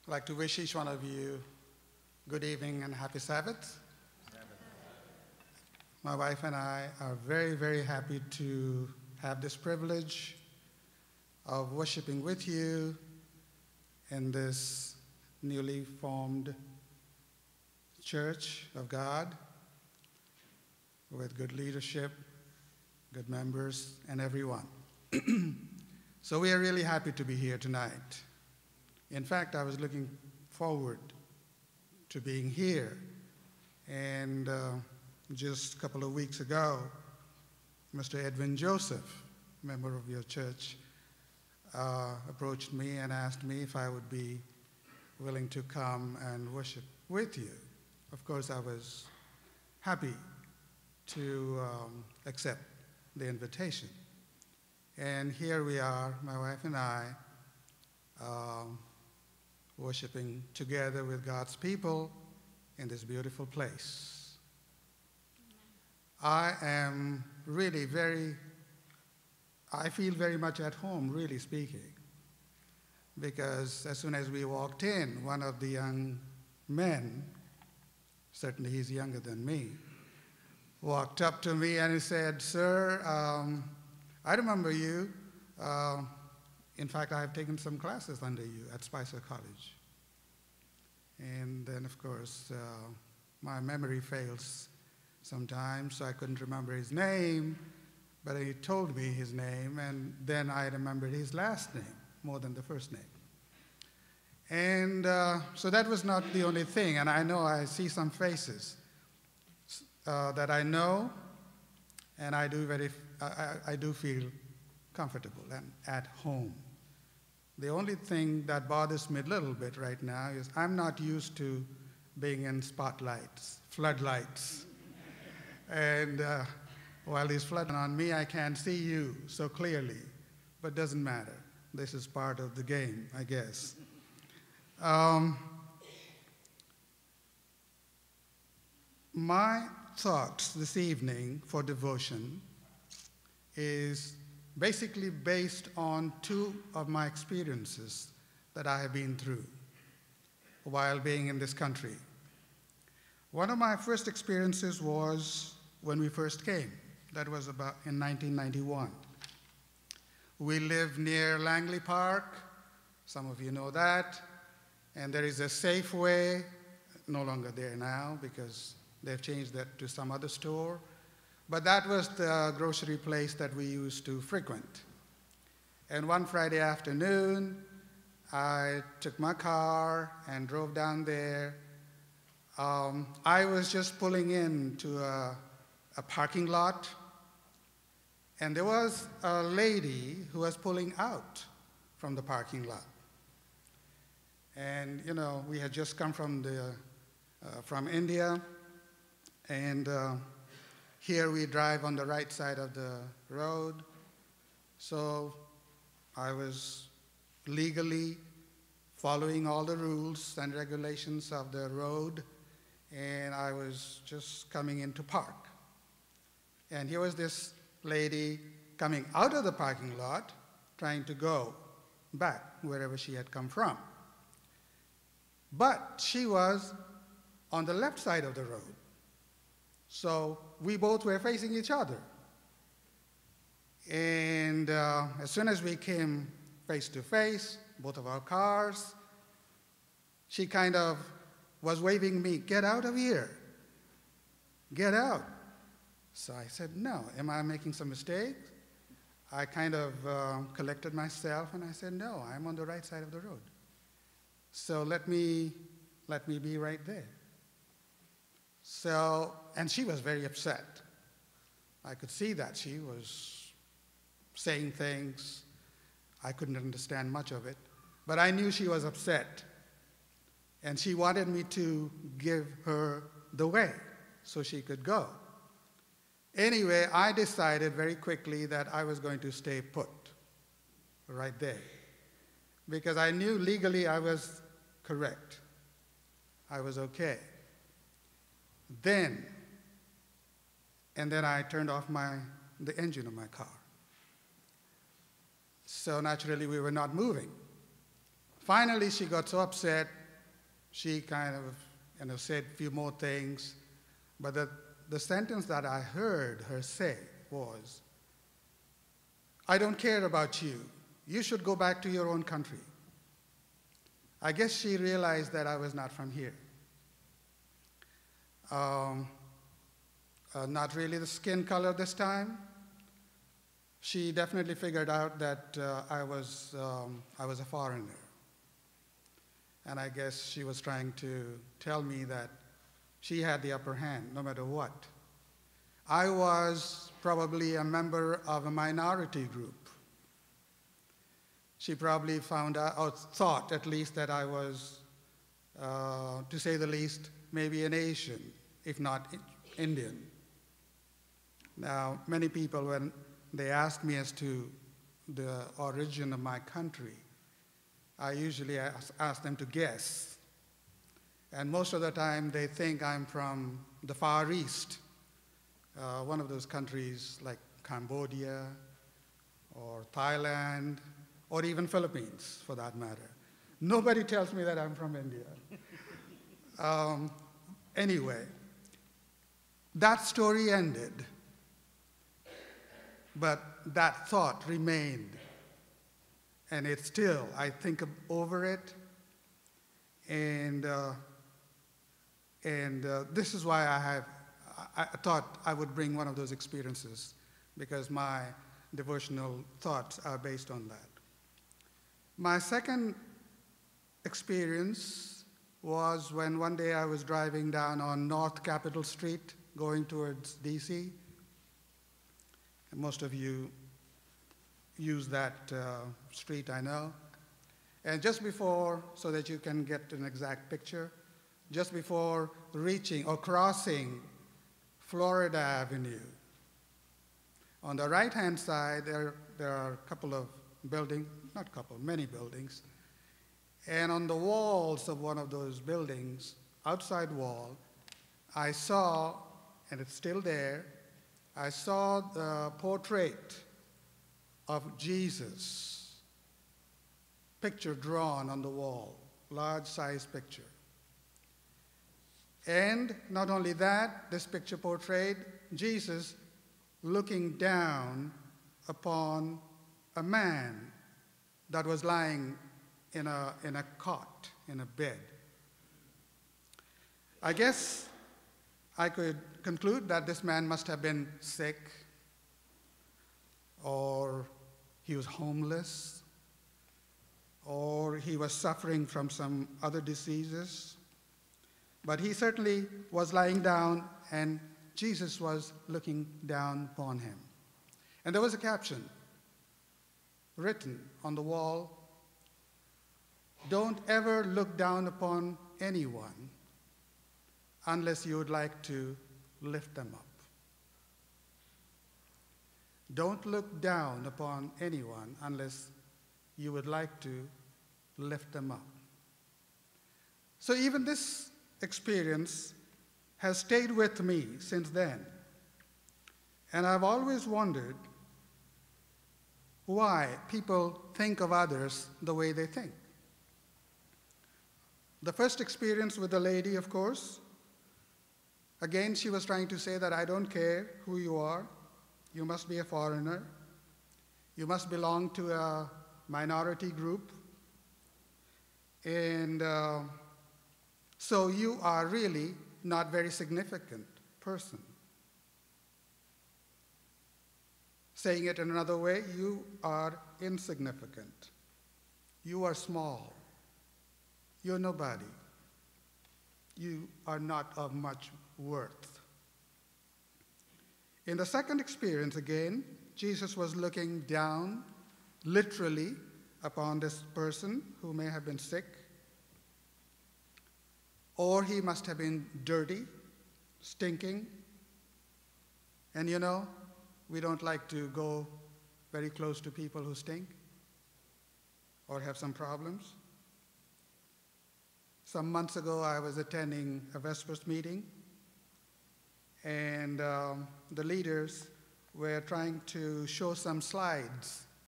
I'd like to wish each one of you good evening and happy Sabbath. My wife and I are very, very happy to have this privilege of worshiping with you in this newly formed Church of God with good leadership, good members, and everyone. So we are really happy to be here tonight. In fact, I was looking forward to being here. And just a couple of weeks ago, Mr. Edwin Joseph, member of your church, approached me and asked me if I would be willing to come and worship with you. Of course, I was happy to accept the invitation. And here we are, my wife and I, worshiping together with God's people in this beautiful place. I am really I feel very much at home, really speaking, because as soon as we walked in, one of the young men, certainly he's younger than me, walked up to me and he said, "Sir, I remember you. In fact, I have taken some classes under you at Spicer College." And then, of course, my memory fails sometimes, so I couldn't remember his name, but he told me his name, and then I remembered his last name more than the first name. And so that was not the only thing, and I know I see some faces that I know, and I do feel comfortable and at home. The only thing that bothers me a little bit right now is I'm not used to being in spotlights, floodlights. And while these flooding on me, I can't see you so clearly, but doesn't matter. This is part of the game, I guess. My thoughts this evening for devotion is basically based on two of my experiences that I have been through while being in this country. One of my first experiences was when we first came. That was about in 1991. We live near Langley Park. Some of you know that. And there is a Safeway, no longer there now because they've changed that to some other store. But that was the grocery place that we used to frequent. And one Friday afternoon, I took my car and drove down there. I was just pulling into a parking lot, and there was a lady who was pulling out from the parking lot. And, you know, we had just come from India, and here we drive on the right side of the road. So I was legally following all the rules and regulations of the road, and I was just coming in to park. And here was this lady coming out of the parking lot, trying to go back wherever she had come from. But she was on the left side of the road. So we both were facing each other. And as soon as we came face to face, both of our cars, she kind of was waving me, "Get out of here, get out." So I said, "No, am I making some mistake?" I kind of collected myself and I said, "No, I'm on the right side of the road. So let me be right there." So, and she was very upset. I could see that she was saying things. I couldn't understand much of it, but I knew she was upset. And she wanted me to give her the way so she could go. Anyway, I decided very quickly that I was going to stay put right there because I knew legally I was correct. I was okay. Then I turned off the engine of my car. So naturally, we were not moving. Finally, she got so upset, she kind of said a few more things, but the sentence that I heard her say was, "I don't care about you. You should go back to your own country." I guess she realized that I was not from here. Not really the skin color this time. She definitely figured out that I was a foreigner. And I guess she was trying to tell me that she had the upper hand, no matter what. I was probably a member of a minority group. She probably found out, or thought at least, that I was, to say the least, maybe an Asian, if not Indian. Now, many people, when they ask me as to the origin of my country, I usually ask them to guess. And most of the time, they think I'm from the Far East, one of those countries like Cambodia or Thailand, or even Philippines, for that matter. Nobody tells me that I'm from India. Anyway, that story ended, but that thought remained. And it's still, I think over it, and this is why I thought I would bring one of those experiences, because my devotional thoughts are based on that. My second experience was when one day I was driving down on North Capitol Street, going towards DC. And most of you use that street, I know. And just before, so that you can get an exact picture, just before reaching or crossing Florida Avenue, on the right-hand side, there are a couple of buildings, not couple, many buildings. And on the walls of one of those buildings, outside wall, I saw, and it's still there, I saw the portrait of Jesus, picture drawn on the wall, large-size picture. And not only that, this picture portrayed Jesus looking down upon a man that was lying in a cot, in a bed. I guess I could conclude that this man must have been sick, or he was homeless, or he was suffering from some other diseases. But he certainly was lying down, and Jesus was looking down upon him. And there was a caption written on the wall, "Don't ever look down upon anyone unless you would like to lift them up." Don't look down upon anyone unless you would like to lift them up. So even this experience has stayed with me since then. And I've always wondered why people think of others the way they think. The first experience with the lady, of course, again, she was trying to say that I don't care who you are. You must be a foreigner. You must belong to a minority group. And so you are really not very significant person. Saying it in another way, you are insignificant. You are small. You're nobody. You are not of much worth. In the second experience, again, Jesus was looking down, literally, upon this person who may have been sick, or he must have been dirty, stinking. And you know, we don't like to go very close to people who stink or have some problems. Some months ago, I was attending a Vesper meeting, and the leaders were trying to show some slides